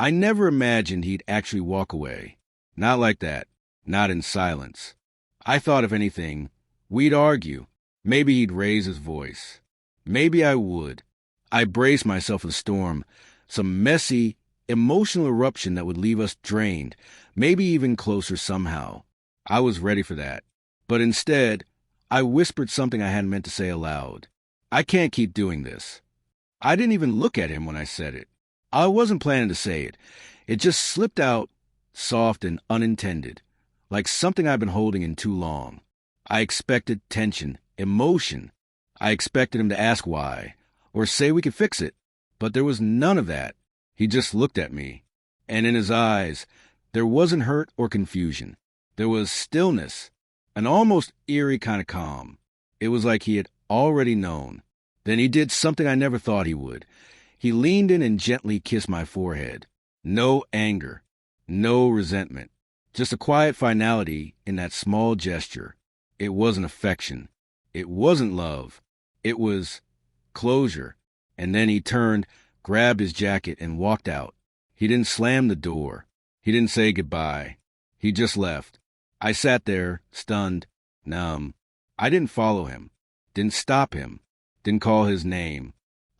I never imagined he'd actually walk away. Not like that. Not in silence. I thought, if anything, we'd argue. Maybe he'd raise his voice. Maybe I would. I braced myself for the storm, some messy, emotional eruption that would leave us drained, maybe even closer somehow. I was ready for that. But instead, I whispered something I hadn't meant to say aloud. I can't keep doing this. I didn't even look at him when I said it. I wasn't planning to say it. It just slipped out, soft and unintended, like something I'd been holding in too long. I expected tension, emotion. I expected him to ask why, or say we could fix it. But there was none of that. He just looked at me, and in his eyes, there wasn't hurt or confusion. There was stillness, an almost eerie kind of calm. It was like he had already known. Then he did something I never thought he would. He leaned in and gently kissed my forehead. No anger, no resentment, just a quiet finality in that small gesture. It wasn't affection. It wasn't love. It was closure. And then he turned, grabbed his jacket, and walked out. He didn't slam the door. He didn't say goodbye. He just left. I sat there, stunned, numb. I didn't follow him, didn't stop him, didn't call his name.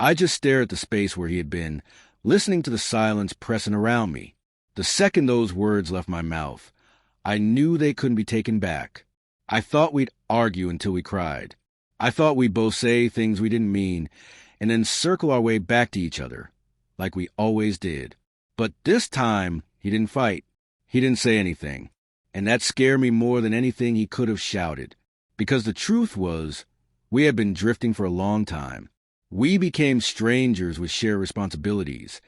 I just stared at the space where he had been, listening to the silence pressing around me. The second those words left my mouth, I knew they couldn't be taken back. I thought we'd argue until we cried. I thought we'd both say things we didn't mean, and then circle our way back to each other, like we always did. But this time, he didn't fight. He didn't say anything. And that scared me more than anything he could have shouted. Because the truth was, we had been drifting for a long time. We became strangers with shared responsibilities.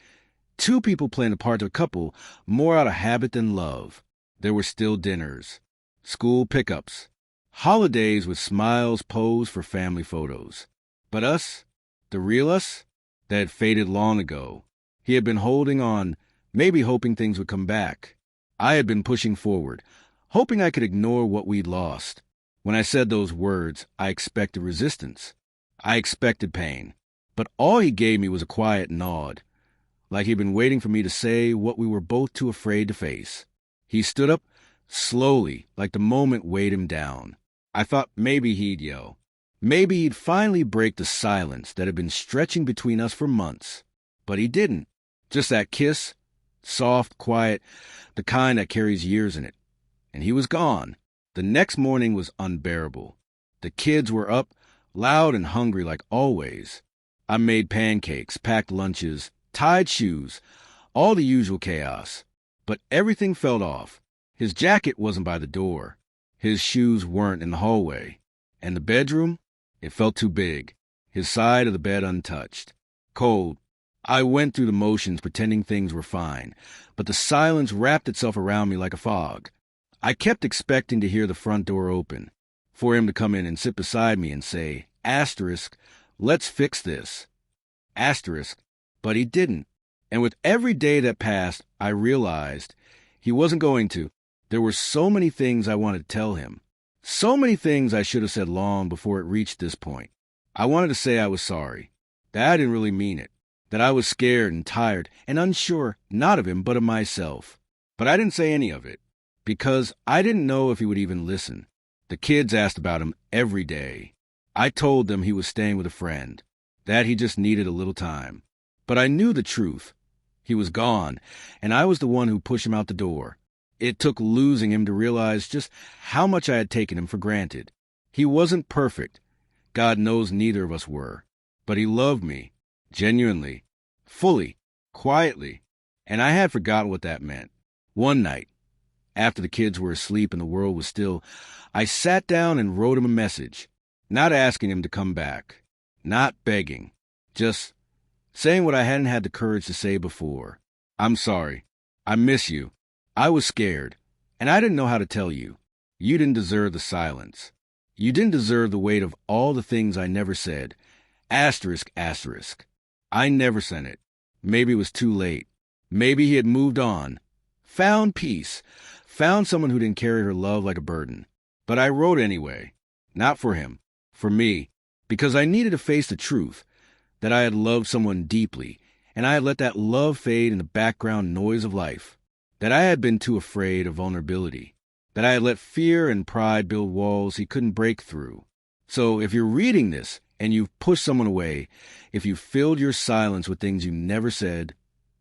Two people playing a part of a couple, more out of habit than love. There were still dinners, school pickups, holidays with smiles posed for family photos. But us, the real us, that had faded long ago. He had been holding on, maybe hoping things would come back. I had been pushing forward, hoping I could ignore what we'd lost. When I said those words, I expected resistance. I expected pain. But all he gave me was a quiet nod, like he'd been waiting for me to say what we were both too afraid to face. He stood up, slowly, like the moment weighed him down. I thought maybe he'd yell. Maybe he'd finally break the silence that had been stretching between us for months. But he didn't. Just that kiss, soft, quiet, the kind that carries years in it. And he was gone. The next morning was unbearable. The kids were up, loud and hungry like always. I made pancakes, packed lunches, tied shoes, all the usual chaos. But everything felt off. His jacket wasn't by the door. His shoes weren't in the hallway. And the bedroom? It felt too big. His side of the bed untouched. Cold. I went through the motions pretending things were fine, but the silence wrapped itself around me like a fog. I kept expecting to hear the front door open, for him to come in and sit beside me and say, asterisk, let's fix this. Asterisk. But he didn't. And with every day that passed, I realized he wasn't going to. There were so many things I wanted to tell him. So many things I should have said long before it reached this point. I wanted to say I was sorry, that I didn't really mean it, that I was scared and tired and unsure, not of him, but of myself. But I didn't say any of it, because I didn't know if he would even listen. The kids asked about him every day. I told them he was staying with a friend, that he just needed a little time. But I knew the truth. He was gone, and I was the one who pushed him out the door. It took losing him to realize just how much I had taken him for granted. He wasn't perfect. God knows neither of us were. But he loved me, genuinely, fully, quietly, and I had forgotten what that meant. One night, after the kids were asleep and the world was still, I sat down and wrote him a message, not asking him to come back, not begging, just saying what I hadn't had the courage to say before. I'm sorry. I miss you. I was scared, and I didn't know how to tell you. You didn't deserve the silence. You didn't deserve the weight of all the things I never said. Asterisk, asterisk. I never sent it. Maybe it was too late. Maybe he had moved on, found peace, found someone who didn't carry her love like a burden. But I wrote anyway. Not for him. For me. Because I needed to face the truth, that I had loved someone deeply, and I had let that love fade in the background noise of life, that I had been too afraid of vulnerability, that I had let fear and pride build walls he couldn't break through. So if you're reading this and you've pushed someone away, if you filled your silence with things you never said,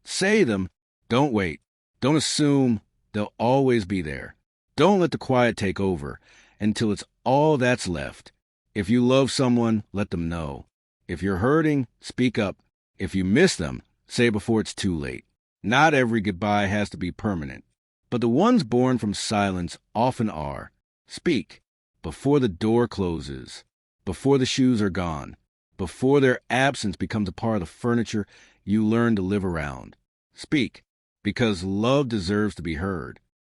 say them. Don't wait. Don't assume they'll always be there. Don't let the quiet take over until it's all that's left. If you love someone, let them know. If you're hurting, speak up. If you miss them, say before it's too late. Not every goodbye has to be permanent, but the ones born from silence often are. Speak before the door closes, before the shoes are gone, before their absence becomes a part of the furniture you learn to live around. Speak, because love deserves to be heard.